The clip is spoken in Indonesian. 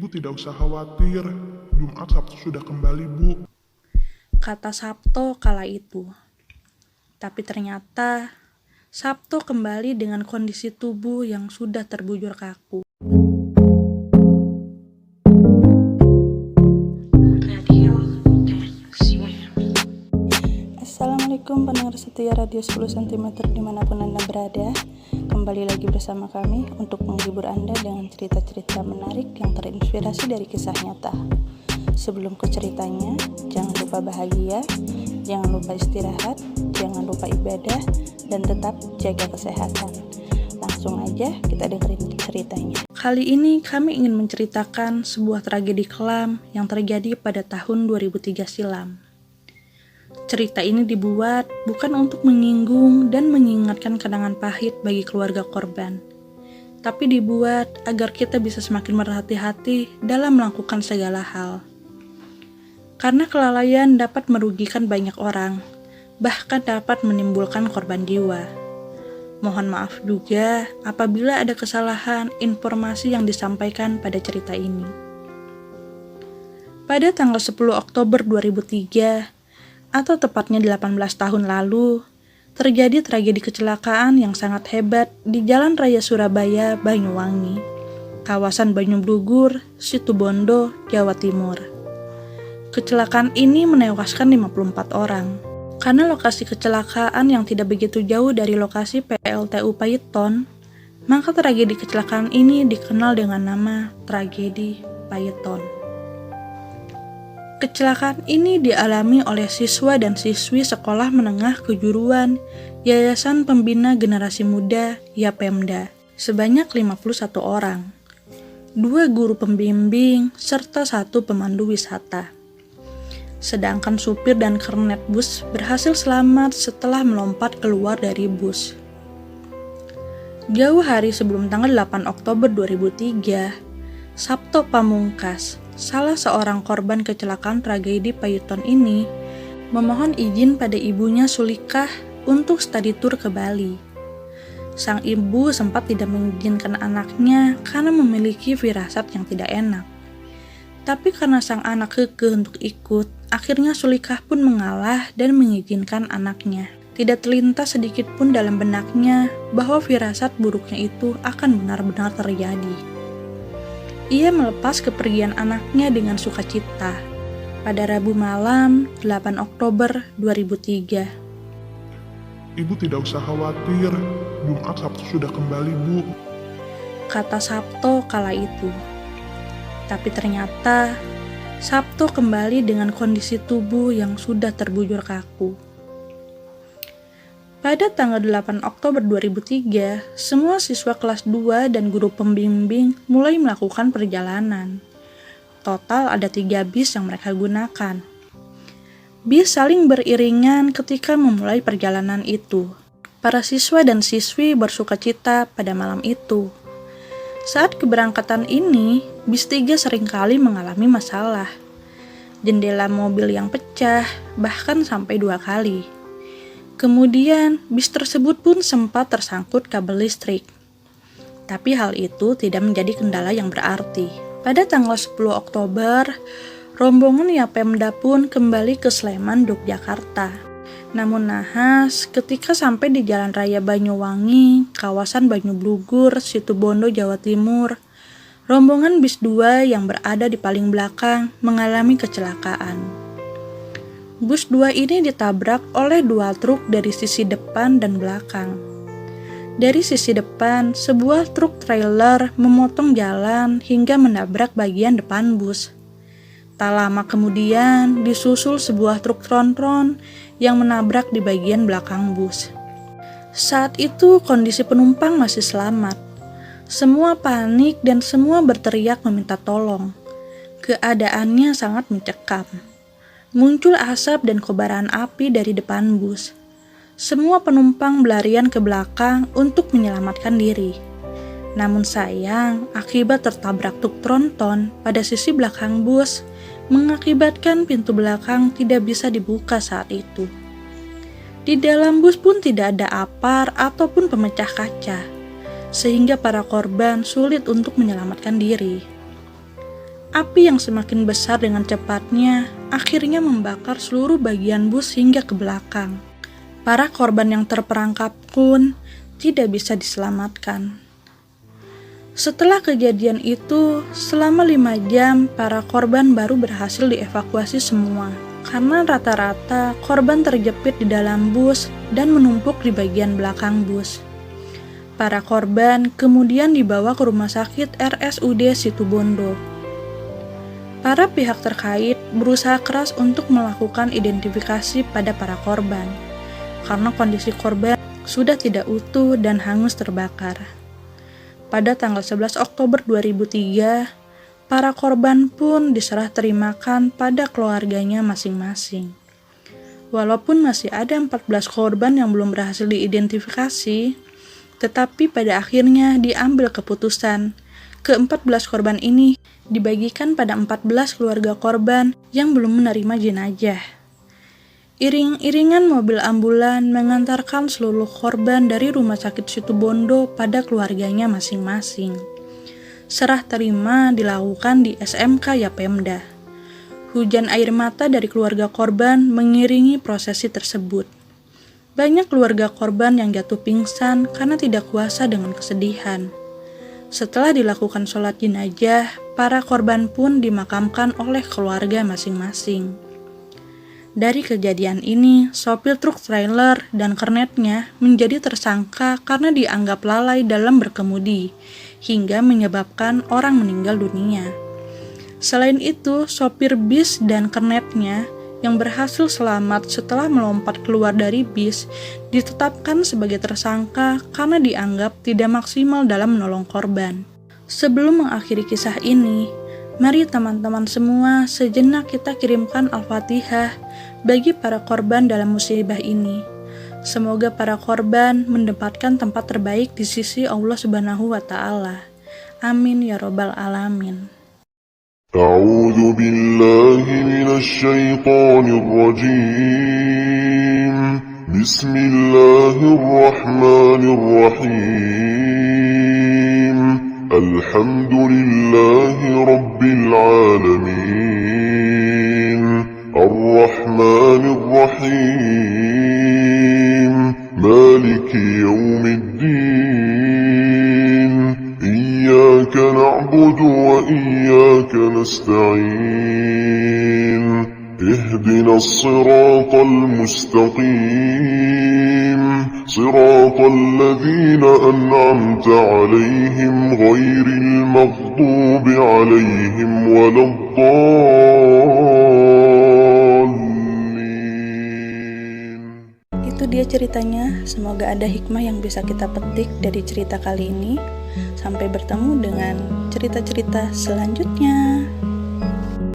Ibu tidak usah khawatir, Jumat Sabtu sudah kembali, Bu. Kata Sabto kala itu. Tapi ternyata Sabto kembali dengan kondisi tubuh yang sudah terbujur kaku. Assalamualaikum pendengar setia Radio 10 cm dimanapun Anda berada. Kembali lagi bersama kami untuk menghibur Anda dengan cerita-cerita menarik yang terinspirasi dari kisah nyata. Sebelum ke ceritanya, jangan lupa bahagia, jangan lupa istirahat, jangan lupa ibadah, dan tetap jaga kesehatan. Langsung aja kita dengerin ceritanya. Kali ini kami ingin menceritakan sebuah tragedi kelam yang terjadi pada tahun 2003 silam. Cerita ini dibuat bukan untuk menyinggung dan mengingatkan kenangan pahit bagi keluarga korban, tapi dibuat agar kita bisa semakin berhati-hati dalam melakukan segala hal. Karena kelalaian dapat merugikan banyak orang, bahkan dapat menimbulkan korban jiwa. Mohon maaf juga apabila ada kesalahan informasi yang disampaikan pada cerita ini. Pada tanggal 10 Oktober 2003, atau tepatnya 18 tahun lalu, terjadi tragedi kecelakaan yang sangat hebat di Jalan Raya Surabaya, Banyuwangi, kawasan Banyublugur, Situbondo, Jawa Timur. Kecelakaan ini menewaskan 54 orang. Karena lokasi kecelakaan yang tidak begitu jauh dari lokasi PLTU Paiton, maka tragedi kecelakaan ini dikenal dengan nama Tragedi Paiton. Kecelakaan ini dialami oleh siswa dan siswi Sekolah Menengah Kejuruan Yayasan Pembina Generasi Muda Yapemda sebanyak 51 orang, 2 guru pembimbing, serta 1 pemandu wisata. Sedangkan supir dan kernet bus berhasil selamat setelah melompat keluar dari bus. Jauh hari sebelum tanggal 8 Oktober 2003, Sabto Pamungkas, salah seorang korban kecelakaan tragedi Paiton ini, memohon izin pada ibunya Sulikah untuk study tour ke Bali. Sang ibu sempat tidak mengizinkan anaknya karena memiliki firasat yang tidak enak. Tapi karena sang anak kekeh untuk ikut, akhirnya Sulikah pun mengalah dan mengizinkan anaknya. Tidak terlintas sedikit pun dalam benaknya bahwa firasat buruknya itu akan benar-benar terjadi. Ia melepas kepergian anaknya dengan sukacita pada Rabu malam 8 Oktober 2003. Ibu tidak usah khawatir, Jumat Sabtu sudah kembali, Bu. Kata Sabto kala itu. Tapi ternyata Sabto kembali dengan kondisi tubuh yang sudah terbujur kaku. Pada tanggal 8 Oktober 2003, semua siswa kelas 2 dan guru pembimbing mulai melakukan perjalanan. Total ada 3 bis yang mereka gunakan. Bis saling beriringan ketika memulai perjalanan itu. Para siswa dan siswi bersukacita pada malam itu. Saat keberangkatan ini, bis 3 seringkali mengalami masalah. Jendela mobil yang pecah, bahkan sampai 2 kali. Kemudian, bis tersebut pun sempat tersangkut kabel listrik. Tapi hal itu tidak menjadi kendala yang berarti. Pada tanggal 10 Oktober, rombongan Yapemda pun kembali ke Sleman, Yogyakarta. Namun nahas, ketika sampai di Jalan Raya Banyuwangi, kawasan Banyublugur, Situbondo, Jawa Timur, rombongan bis 2 yang berada di paling belakang mengalami kecelakaan. Bus 2 ini ditabrak oleh 2 truk dari sisi depan dan belakang. Dari sisi depan, sebuah truk trailer memotong jalan hingga menabrak bagian depan bus. Tak lama kemudian, disusul sebuah truk tronton yang menabrak di bagian belakang bus. Saat itu, kondisi penumpang masih selamat. Semua panik dan semua berteriak meminta tolong. Keadaannya sangat mencekam. Muncul asap dan kobaran api dari depan bus. Semua penumpang berlarian ke belakang untuk menyelamatkan diri. Namun sayang, akibat tertabrak truk tronton pada sisi belakang bus, mengakibatkan pintu belakang tidak bisa dibuka saat itu. Di dalam bus pun tidak ada apar ataupun pemecah kaca, sehingga para korban sulit untuk menyelamatkan diri. Api yang semakin besar dengan cepatnya akhirnya membakar seluruh bagian bus hingga ke belakang. Para korban yang terperangkap pun tidak bisa diselamatkan. Setelah kejadian itu, selama 5 jam, para korban baru berhasil dievakuasi semua. Karena rata-rata korban terjepit di dalam bus dan menumpuk di bagian belakang bus. Para korban kemudian dibawa ke rumah sakit RSUD Situbondo. Para pihak terkait berusaha keras untuk melakukan identifikasi pada para korban, karena kondisi korban sudah tidak utuh dan hangus terbakar. Pada tanggal 11 Oktober 2003, para korban pun diserah terimakan pada keluarganya masing-masing. Walaupun masih ada 14 korban yang belum berhasil diidentifikasi, tetapi pada akhirnya diambil keputusan ke-14 korban ini dibagikan pada 14 keluarga korban yang belum menerima jenazah. Iring-iringan mobil ambulan mengantarkan seluruh korban dari rumah sakit Situbondo pada keluarganya masing-masing. Serah terima dilakukan di SMK Yapemda. Hujan air mata dari keluarga korban mengiringi prosesi tersebut. Banyak keluarga korban yang jatuh pingsan karena tidak kuasa dengan kesedihan. Setelah dilakukan sholat jenazah, para korban pun dimakamkan oleh keluarga masing-masing. Dari kejadian ini, sopir truk trailer dan kernetnya menjadi tersangka karena dianggap lalai dalam berkemudi, hingga menyebabkan orang meninggal dunia. Selain itu, sopir bis dan kernetnya yang berhasil selamat setelah melompat keluar dari bis ditetapkan sebagai tersangka karena dianggap tidak maksimal dalam menolong korban. Sebelum mengakhiri kisah ini, mari teman-teman semua sejenak kita kirimkan Al-Fatihah bagi para korban dalam musibah ini. Semoga para korban mendapatkan tempat terbaik di sisi Allah Subhanahu wa Ta'ala. Amin ya Robbal 'Alamin. أعوذ بالله من الشيطان الرجيم بسم الله الرحمن الرحيم الحمد لله رب العالمين الرحمن الرحيم مالك يوم الدين إياك نعبد وإياك نستعين اهدنا الصراط المستقيم صراط الذين أنعمت عليهم غير المغضوب عليهم ولا الضالين. Itu dia ceritanya, semoga ada hikmah yang bisa kita petik dari cerita kali ini. Sampai bertemu dengan cerita-cerita selanjutnya.